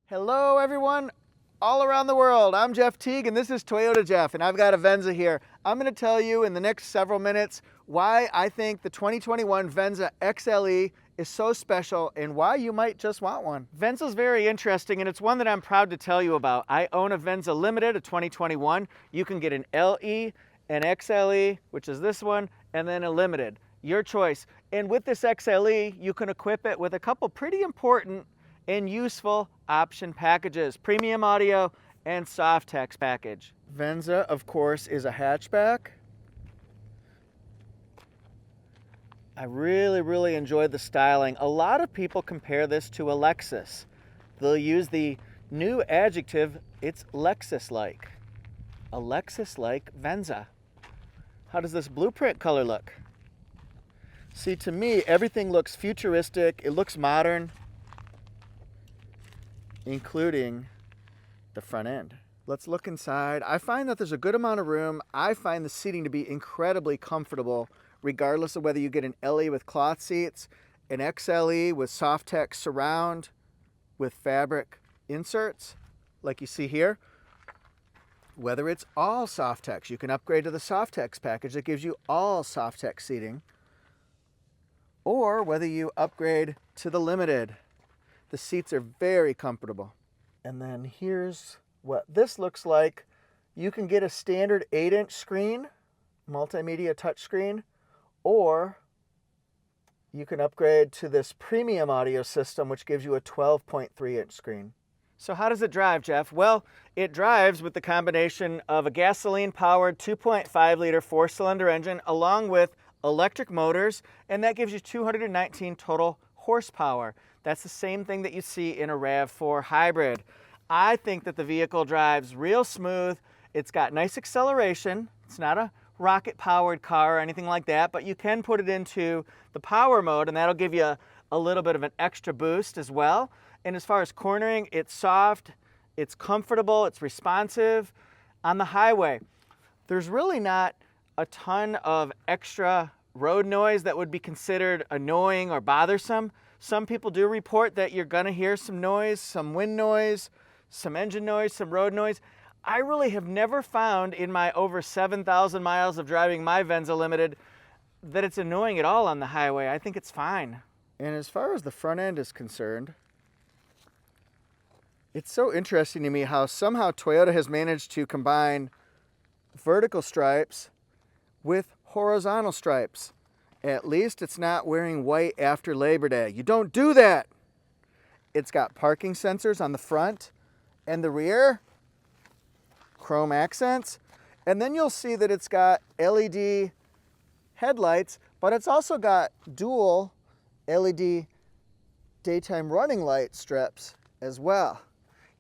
Hello everyone all around the world. I'm Jeff Teague and this is Toyota Jeff, and I've got a Venza here. I'm going to tell you in the next several minutes why I think the 2021 Venza XLE is so special and why you might just want one. Venza's very interesting and it's one that I'm proud to tell you about. I own a Venza Limited, a 2021. You can get an LE, an XLE, which is this one, and then a Limited. Your choice. And with this XLE, you can equip it with a couple pretty important and useful option packages: premium audio and soft text package. Venza, of course, is a hatchback. I really enjoy the styling. A lot of people compare this to a Lexus. They'll use the new adjective, it's Lexus-like. A Lexus-like Venza. How does this blueprint color look? See, to me, everything looks futuristic, it looks modern, including the front end. Let's look inside. I find that there's a good amount of room. I find the seating to be incredibly comfortable, regardless of whether you get an LE with cloth seats, an XLE with soft text surround with fabric inserts, like you see here. Whether it's all soft text, you can upgrade to the soft text package that gives you all soft text seating, or whether you upgrade to the Limited. The seats are very comfortable. And then here's what this looks like. You can get a standard 8-inch screen, multimedia touchscreen, or you can upgrade to this premium audio system, which gives you a 12.3-inch screen. So how does it drive, Jeff? Well, it drives with the combination of a gasoline-powered 2.5-liter 4-cylinder engine along with electric motors, and that gives you 219 total horsepower. That's the same thing that you see in a RAV4 hybrid. I think that the vehicle drives real smooth. It's got nice acceleration. It's not a rocket-powered car or anything like that, but you can put it into the power mode, and that'll give you a little bit of an extra boost as well. And as far as cornering, it's soft, it's comfortable, it's responsive. On the highway, there's really not a ton of extra road noise that would be considered annoying or bothersome. Some people do report that you're gonna hear some noise, some wind noise, some engine noise, some road noise. I really have never found in my over 7,000 miles of driving my Venza Limited that it's annoying at all on the highway. I think it's fine. And as far as the front end is concerned, it's so interesting to me how somehow Toyota has managed to combine vertical stripes with horizontal stripes. At least it's not wearing white after Labor Day. You don't do that. It's got parking sensors on the front and the rear, chrome accents, and then you'll see that it's got LED headlights, but it's also got dual LED daytime running light strips as well.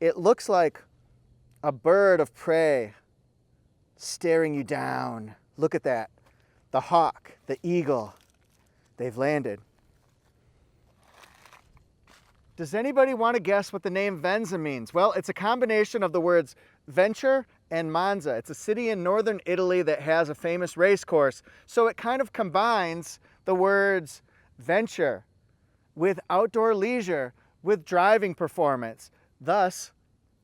It looks like a bird of prey staring you down. Look at that. The hawk, the eagle, they've landed. Does anybody want to guess what the name Venza means? Well, it's a combination of the words venture and Monza. It's a city in northern Italy that has a famous race course. So it kind of combines the words venture with outdoor leisure, with driving performance. Thus,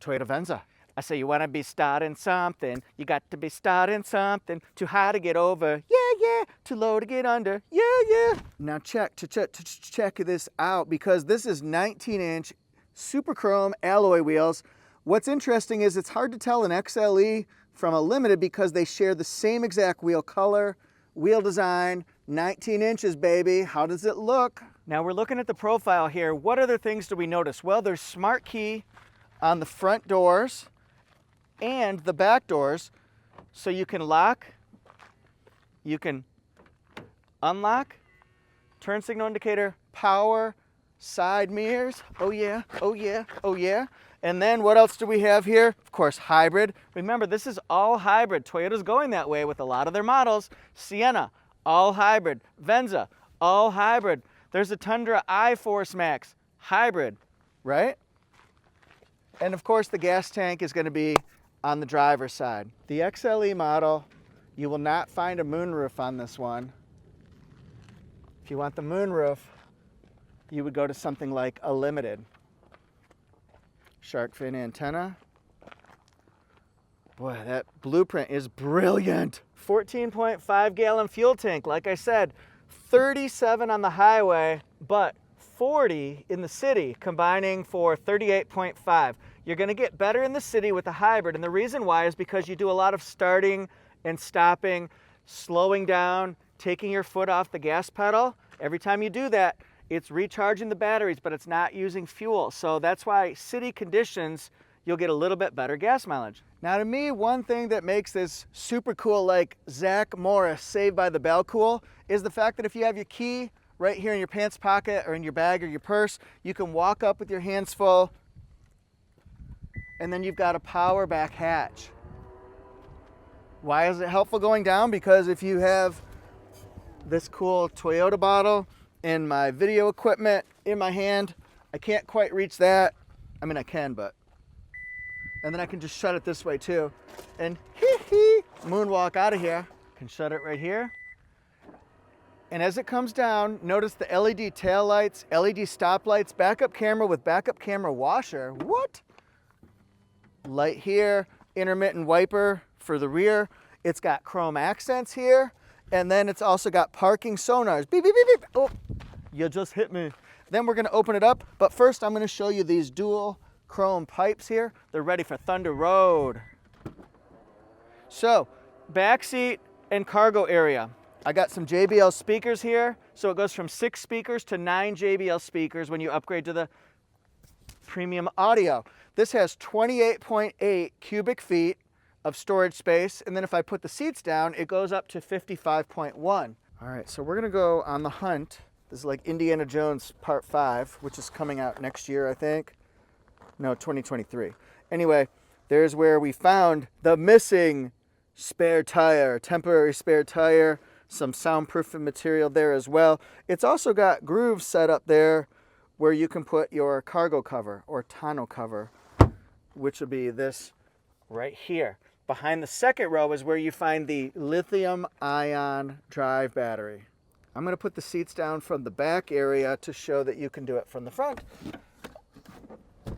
Toyota Venza. I say you want to be starting something, you got to be starting something. Too high to get over, yeah, too low to get under, yeah. Now check this out, because this is 19-inch super chrome alloy wheels. What's interesting is it's hard to tell an XLE from a Limited because they share the same exact wheel color, wheel design, 19 inches, baby. How does it look? Now we're looking at the profile here. What other things do we notice? Well, there's smart key on the front doors and the back doors, so you can lock, you can unlock, turn signal indicator, power, side mirrors, oh yeah. And then what else do we have here? Of course, hybrid. Remember, this is all hybrid. Toyota's going that way with a lot of their models. Sienna, all hybrid. Venza, all hybrid. There's a Tundra iForce Max, hybrid, right? And of course, the gas tank is going to be on the driver's side. The XLE model, you will not find a moonroof on this one. If you want the moonroof, you would go to something like a Limited. Shark fin antenna. Boy, that blueprint is brilliant. 14.5 gallon fuel tank. Like I said, 37 on the highway, but 40 in the city, combining for 38.5. You're gonna get better in the city with the hybrid, and the reason why is because you do a lot of starting and stopping, slowing down, taking your foot off the gas pedal. Every time you do that, it's recharging the batteries, but it's not using fuel. So that's why city conditions, you'll get a little bit better gas mileage. Now to me, one thing that makes this super cool, like Zach Morris, Saved by the Bell cool, is the fact that if you have your key right here in your pants pocket or in your bag or your purse, you can walk up with your hands full, and then you've got a power back hatch. Why is it helpful going down? Because if you have this cool Toyota bottle and my video equipment in my hand, I can't quite reach that. I mean, I can, but. And then I can just shut it this way too. And moonwalk out of here. Can shut it right here. And as it comes down, notice the LED tail lights, LED stop lights, backup camera with backup camera washer. What? Light here, intermittent wiper for the rear. It's got chrome accents here. And then it's also got parking sonars. Beep, beep, beep, beep. Oh, you just hit me. Then we're gonna open it up. But first I'm gonna show you these dual chrome pipes here. They're ready for Thunder Road. So, backseat and cargo area. I got some JBL speakers here. So it goes from 6 speakers to 9 JBL speakers when you upgrade to the premium audio. This has 28.8 cubic feet of storage space. And then if I put the seats down, it goes up to 55.1. All right, so we're gonna go on the hunt. This is like Indiana Jones Part 5, which is coming out next year, I think. No, 2023. Anyway, there's where we found the missing spare tire, temporary spare tire, some soundproofing material there as well. It's also got grooves set up there where you can put your cargo cover or tonneau cover, which would be this right here. Behind the second row is where you find the lithium-ion drive battery. I'm going to put the seats down from the back area to show that you can do it from the front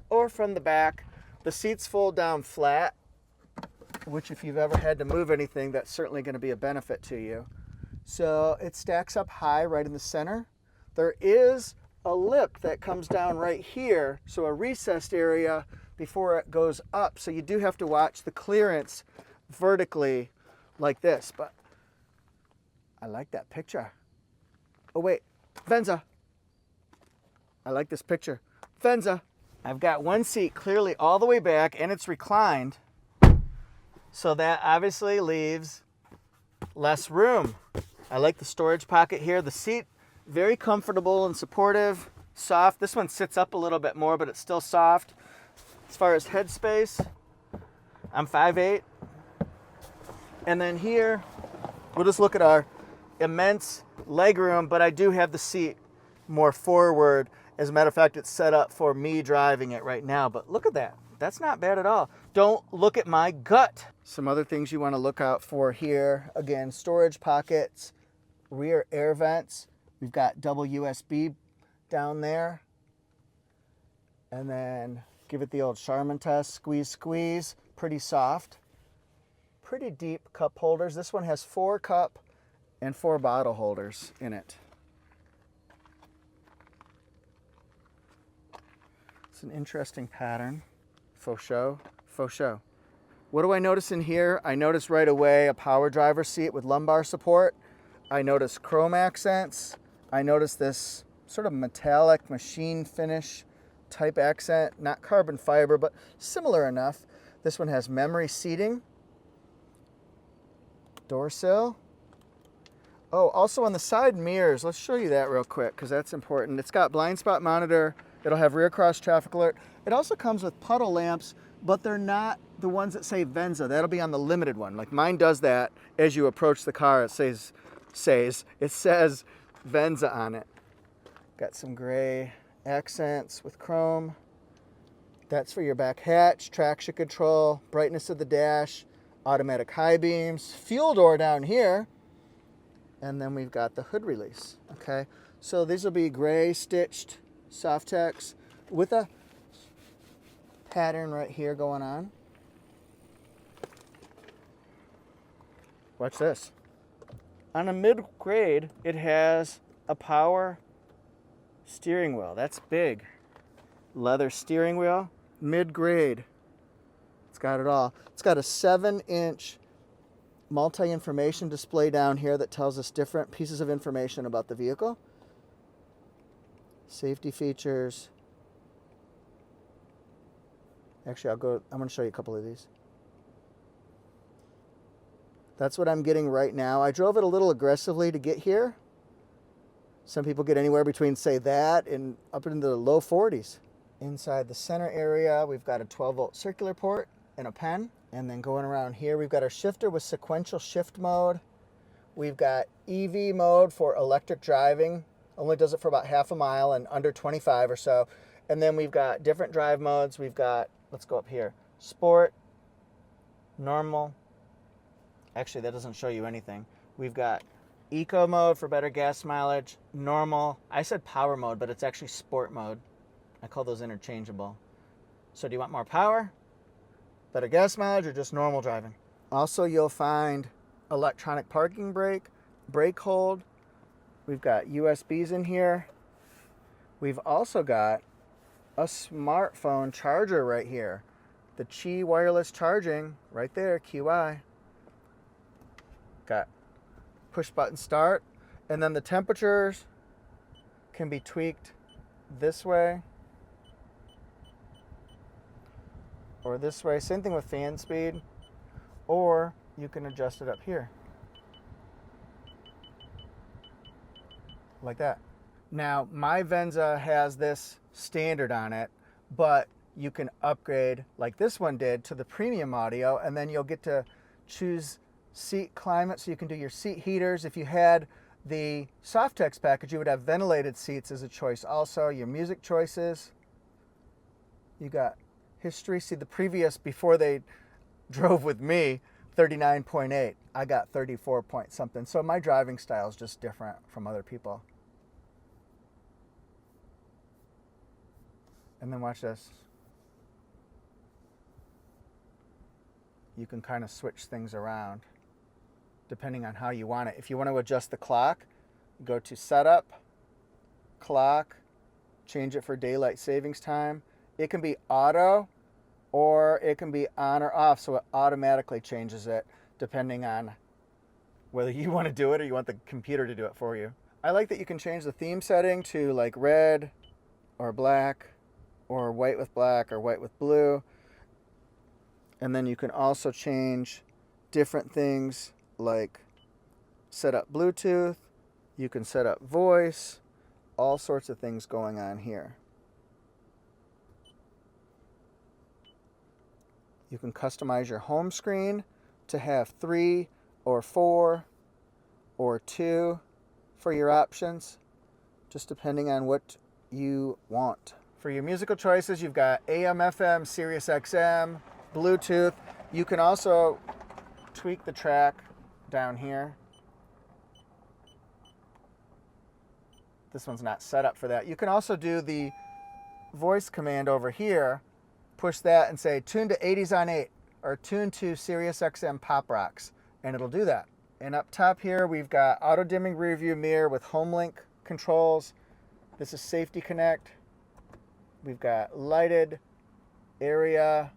or from the back. The seats fold down flat, which if you've ever had to move anything, that's certainly going to be a benefit to you. So it stacks up high right in the center. There is a lip that comes down right here, so a recessed area before it goes up. So you do have to watch the clearance vertically like this, but I like that picture. Oh wait, Venza. I like this picture. Venza. I've got one seat clearly all the way back and it's reclined. So that obviously leaves less room. I like the storage pocket here. The seat, very comfortable and supportive, soft. This one sits up a little bit more, but it's still soft. As far as headspace, I'm 5'8". And then here, we'll just look at our immense legroom, but I do have the seat more forward. As a matter of fact, it's set up for me driving it right now, but look at that. That's not bad at all. Don't look at my gut. Some other things you want to look out for here. Again, storage pockets, rear air vents. We've got double USB down there. And then give it the old Charmin test, squeeze, squeeze. Pretty soft. Pretty deep cup holders. This one has 4 cup and 4 bottle holders in it. It's an interesting pattern. Faux show, faux show. What do I notice in here? I notice right away a power driver seat with lumbar support. I notice chrome accents. I notice this sort of metallic machine finish type accent, not carbon fiber, but similar enough. This one has memory seating. Door sill. Oh, also on the side mirrors, let's show you that real quick because that's important. It's got blind spot monitor. It'll have rear cross traffic alert. It also comes with puddle lamps, but they're not the ones that say Venza. That'll be on the limited one. Like mine does that. As you approach the car, it says Venza on it. Got some gray accents with chrome. That's for your back hatch, traction control, brightness of the dash, automatic high beams, fuel door down here, and then we've got the hood release. Okay, so these will be gray stitched Softex with a pattern right here going on. Watch this. On a mid-grade, it has a power steering wheel. That's big. Leather steering wheel, mid-grade. It's got it all. It's got a 7-inch multi-information display down here that tells us different pieces of information about the vehicle. Safety features. Actually, I'm going to show you a couple of these. That's what I'm getting right now. I drove it a little aggressively to get here. Some people get anywhere between, say, that and up into the low 40s. Inside the center area, we've got a 12-volt circular port and a pen. And then going around here, we've got our shifter with sequential shift mode. We've got EV mode for electric driving. Only does it for about half a mile and under 25 or so. And then we've got different drive modes. We've got, let's go up here, sport, normal. Actually, that doesn't show you anything. We've got eco mode for better gas mileage, normal. I said power mode, but it's actually sport mode. I call those interchangeable. So do you want more power, better gas mileage, or just normal driving? Also, you'll find electronic parking brake, brake hold. We've got USBs in here. We've also got a smartphone charger right here. The Qi wireless charging right there, QI. Got push button start. And then the temperatures can be tweaked this way or this way. Same thing with fan speed. Or you can adjust it up here. Like that. Now, my Venza has this standard on it, but you can upgrade, like this one did, to the premium audio, and then you'll get to choose seat climate, so you can do your seat heaters. If you had the Softex package, you would have ventilated seats as a choice. Also, your music choices. You got history. See, the previous, before they drove with me, 39.8. I got 34 point something. So my driving style is just different from other people. And then watch this. You can kind of switch things around depending on how you want it. If you want to adjust the clock, go to setup, clock, change it for daylight savings time. It can be auto or it can be on or off, so it automatically changes it depending on whether you want to do it or you want the computer to do it for you. I like that you can change the theme setting to like red or black or white with black or white with blue. And then you can also change different things like set up Bluetooth, you can set up voice, all sorts of things going on here. You can customize your home screen to have 3 or 4 or 2 for your options, just depending on what you want. For your musical choices, you've got AM, FM, Sirius XM, Bluetooth. You can also tweak the track down here. This one's not set up for that. You can also do the voice command over here, push that and say tune to 80s on 8 or tune to Sirius XM Pop Rocks, and it'll do that. And up top here, we've got auto dimming rear view mirror with HomeLink controls. This is Safety Connect. We've got lighted area,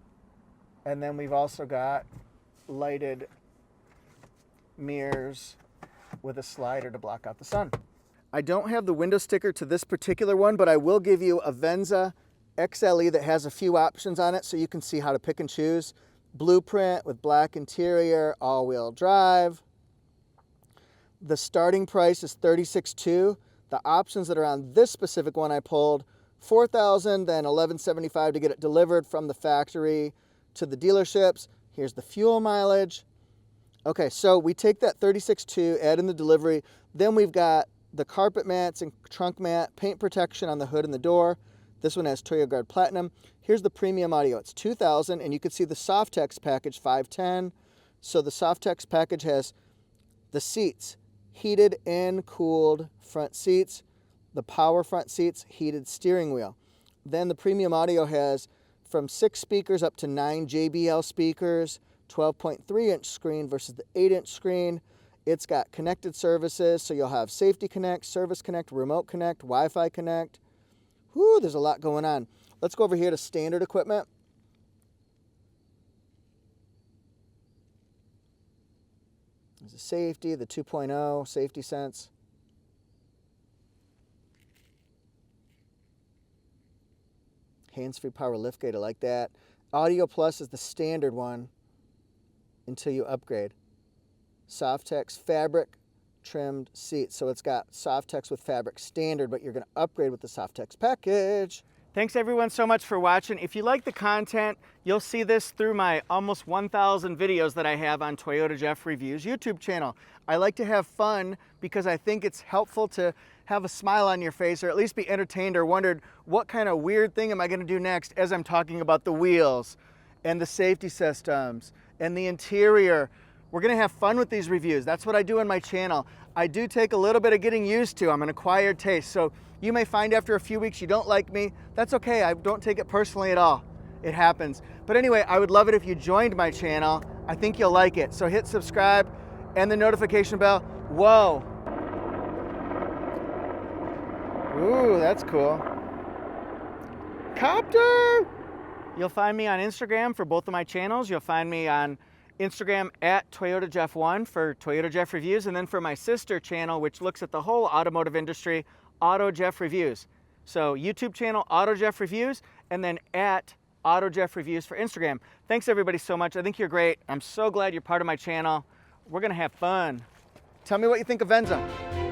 and then we've also got lighted mirrors with a slider to block out the sun. I don't have the window sticker to this particular one, but I will give you a Venza XLE that has a few options on it so you can see how to pick and choose. Blueprint with black interior, all-wheel drive. The starting price is $36,200. The options that are on this specific one I pulled, $4,000, then $1,175 to get it delivered from the factory to the dealerships. Here's the fuel mileage. Okay, so we take that $36,200, add in the delivery. Then we've got the carpet mats and trunk mat, paint protection on the hood and the door. This one has Toyota Guard Platinum. Here's the premium audio. It's $2,000, and you can see the Softex package, $510. So the Softex package has the seats, heated and cooled front seats, the power front seats, heated steering wheel. Then the premium audio has from 6 speakers up to 9 JBL speakers, 12.3-inch screen versus the 8-inch screen. It's got connected services, so you'll have Safety Connect, Service Connect, Remote Connect, Wi-Fi Connect. Whew, there's a lot going on. Let's go over here to standard equipment. There's the safety, the 2.0, Safety Sense. Hands-free power liftgate, I like that. Audio Plus is the standard one until you upgrade. Softex fabric trimmed seats. So it's got Softex with fabric standard, but you're going to upgrade with the Softex package. Thanks everyone so much for watching. If you like the content, you'll see this through my almost 1,000 videos that I have on Toyota Jeff Reviews YouTube channel. I like to have fun because I think it's helpful to have a smile on your face, or at least be entertained or wondered what kind of weird thing am I going to do next as I'm talking about the wheels and the safety systems and the interior. We're going to have fun with these reviews. That's what I do on my channel. I do take a little bit of getting used to. I'm an acquired taste. So you may find after a few weeks you don't like me. That's okay. I don't take it personally at all. It happens. But anyway, I would love it if you joined my channel. I think you'll like it. So hit subscribe and the notification bell. Whoa. Ooh, that's cool. Copter! You'll find me on Instagram for both of my channels. You'll find me on Instagram at Toyota Jeff 1 for Toyota Jeff Reviews, and then for my sister channel, which looks at the whole automotive industry, Auto Jeff Reviews. So YouTube channel, Auto Jeff Reviews, and then at Auto Jeff Reviews for Instagram. Thanks everybody so much. I think you're great. I'm so glad you're part of my channel. We're gonna have fun. Tell me what you think of Venza.